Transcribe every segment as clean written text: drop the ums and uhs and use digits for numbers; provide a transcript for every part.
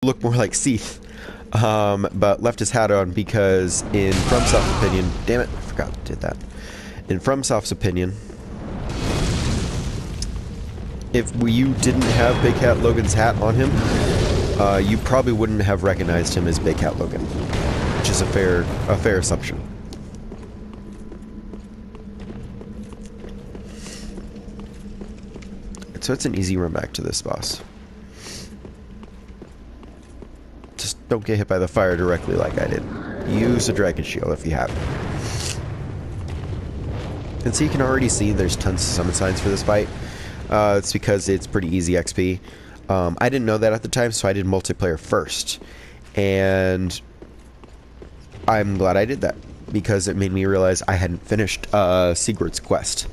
look more like Seath, but left his hat on because in FromSoft's opinion, damn it, I forgot I did that. In FromSoft's opinion, if you didn't have Big Cat Logan's hat on him, you probably wouldn't have recognized him as Big Cat Logan, which is a fair assumption. So it's an easy run back to this boss. Just don't get hit by the fire directly like I did. Use a Dragon Shield if you have it. And so you can already see there's tons of summon signs for this fight. It's because it's pretty easy XP. I didn't know that at the time, so I did multiplayer first. And I'm glad I did that, because it made me realize I hadn't finished Sigurd's quest.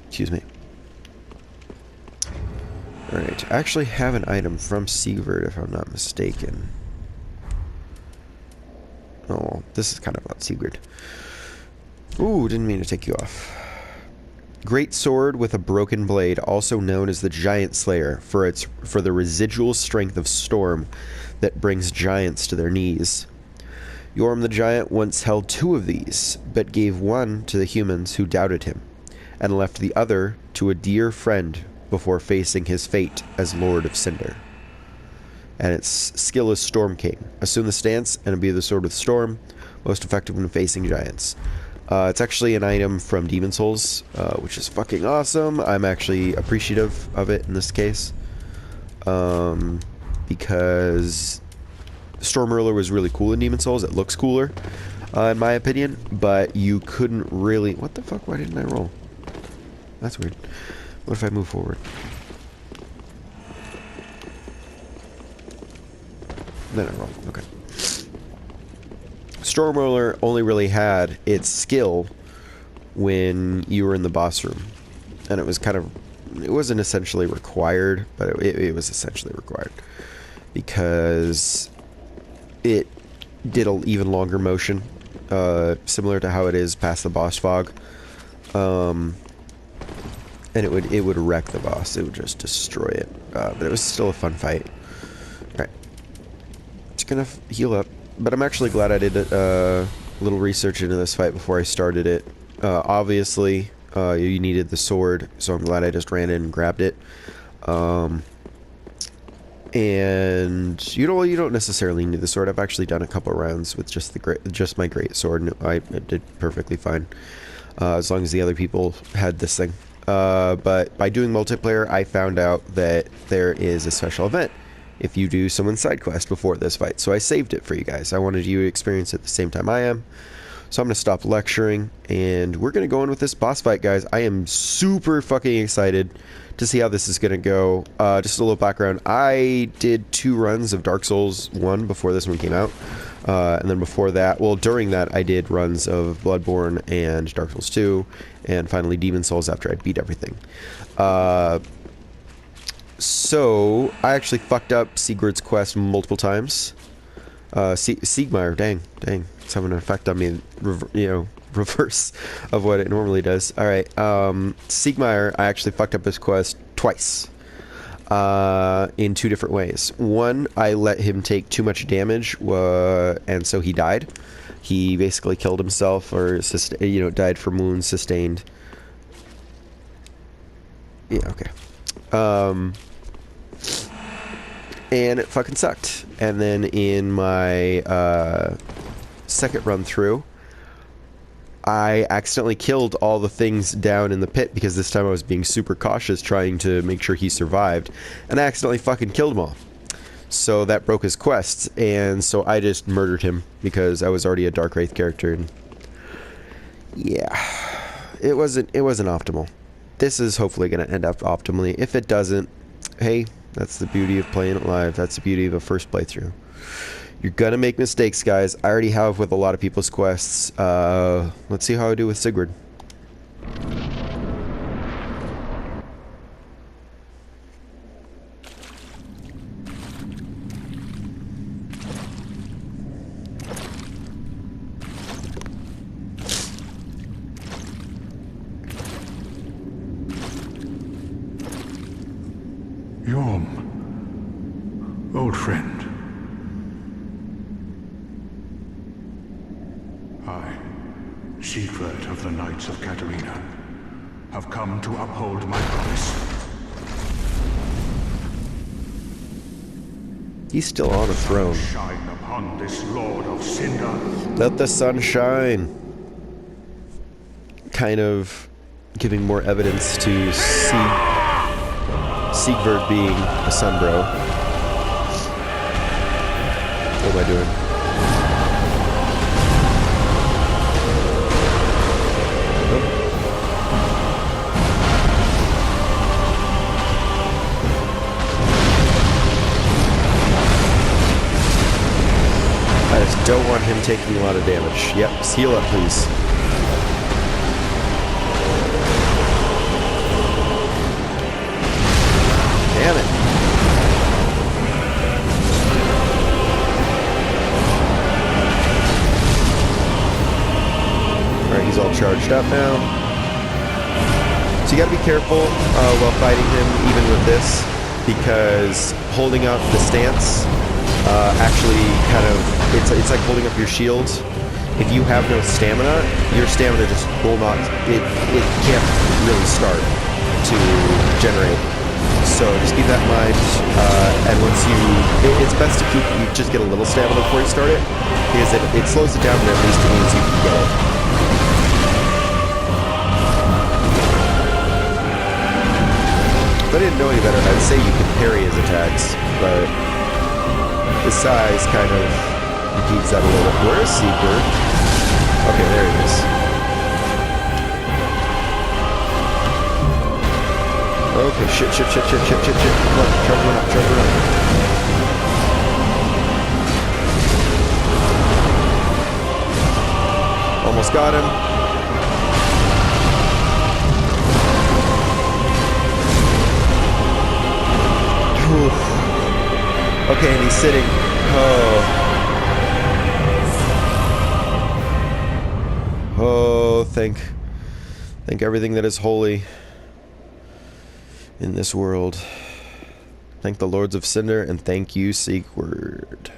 Excuse me. Alright, I actually have an item from Sigurd, if I'm not mistaken. Oh, this is kind of about Sigurd. Ooh, didn't mean to take you off. Great sword with a broken blade, also known as the Giant Slayer, for the residual strength of storm that brings giants to their knees. Yorm the Giant once held 2 of these, but gave one to the humans who doubted him, and left the other to a dear friend before facing his fate as Lord of Cinder. And its skill is Storm King. Assume the stance and imbue the sword with storm, most effective when facing giants. It's actually an item from Demon Souls, which is fucking awesome. I'm actually appreciative of it in this case, because Storm Ruler was really cool in Demon Souls. It looks cooler, in my opinion, but you couldn't really... What the fuck? Why didn't I roll? That's weird. What if I move forward? Then I roll. Okay. Storm Ruler only really had its skill when you were in the boss room. And it was kind of... It wasn't essentially required, but it was essentially required. Because it did an even longer motion, similar to how it is past the boss fog. And it would wreck the boss. It would just destroy it. But it was still a fun fight. Alright. Just gonna heal up. But I'm actually glad I did a little research into this fight before I started it. Obviously, you needed the sword, so I'm glad I just ran in and grabbed it. And you don't necessarily need the sword. I've actually done a couple rounds with just my great sword, and I did perfectly fine. As long as the other people had this thing. But by doing multiplayer, I found out that there is a special event if you do someone's side quest before this fight. So I saved it for you guys. I wanted you to experience it at the same time I am. So I'm going to stop lecturing, and we're going to go in with this boss fight, guys. I am super fucking excited to see how this is going to go. Just a little background. I did 2 runs of Dark Souls 1 before this one came out. And then before that, well, during that, I did runs of Bloodborne and Dark Souls 2, and finally Demon Souls after I beat everything. So, I actually fucked up Sigurd's quest multiple times. Siegmeyer, dang, it's having an effect on me, reverse of what it normally does. Alright, Siegmeyer, I actually fucked up his quest twice. In 2 different ways. One, I let him take too much damage, and so he died. He basically killed himself, or died from wounds sustained. Yeah, okay. And it fucking sucked. And then in my second run through, I accidentally killed all the things down in the pit, because this time I was being super cautious, trying to make sure he survived, and I accidentally fucking killed them all. So that broke his quest, and so I just murdered him because I was already a Dark Wraith character, and yeah, it wasn't optimal. This is hopefully going to end up optimally. If it doesn't, hey, that's the beauty of playing it live. That's the beauty of a first playthrough. You're gonna make mistakes, guys. I already have with a lot of people's quests. Let's see how I do with Sigurd. Yorm, old friend. Siegward of the Knights of Catarina have come to uphold my promise. He's still on a throne. Shine upon this Lord of Cinder. Let the sun shine. Kind of giving more evidence to Siegward being a Sunbro. What am I doing? I just don't want him taking a lot of damage. Yep, heal up, please. Damn it. Alright, he's all charged up now. So you gotta be careful while fighting him, even with this, because holding up the stance actually kind of, it's like holding up your shield. If you have no stamina, your stamina just will not, it can't really start to generate. So just keep that in mind, and once it's best to you just get a little stamina before you start it, because it slows it down, and at least it means you can get it. If I didn't know any better, I'd say you could parry his attacks, but his size kind of impedes that a little bit. Where is Siegward? Okay, there he is. Okay, shit. Come on, charge one up. Almost got him. Okay, and he's sitting. Oh, thank everything that is holy in this world. Thank the Lords of Cinder, and thank you, Siegward.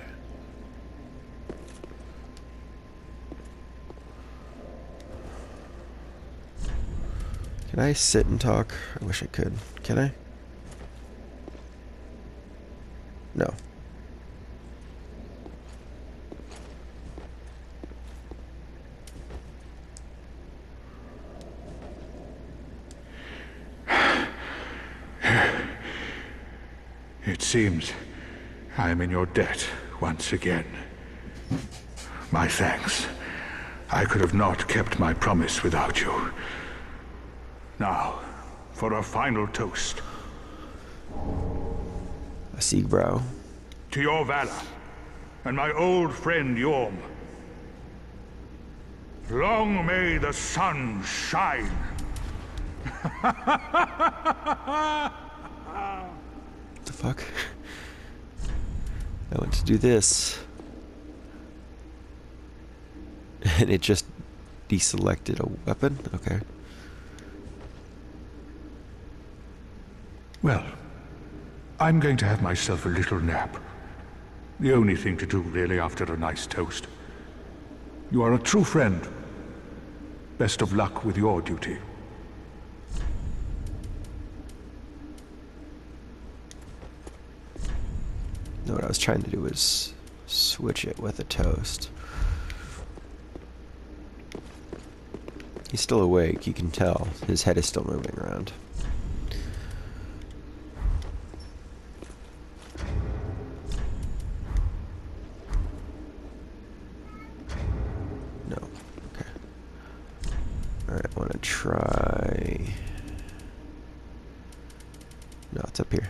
Can I sit and talk? I wish I could. Can I? No. It seems I am in your debt once again. My thanks. I could have not kept my promise without you. Now, for a final toast. A Siegbrow. To your valor, and my old friend Yorm. Long may the sun shine. The fuck? I went to do this. And it just deselected a weapon? Okay. Well, I'm going to have myself a little nap. The only thing to do, really, after a nice toast. You are a true friend. Best of luck with your duty. No, what I was trying to do was switch it with a toast. He's still awake, you can tell. His head is still moving around. No. Okay. Alright, I want to try... No, it's up here.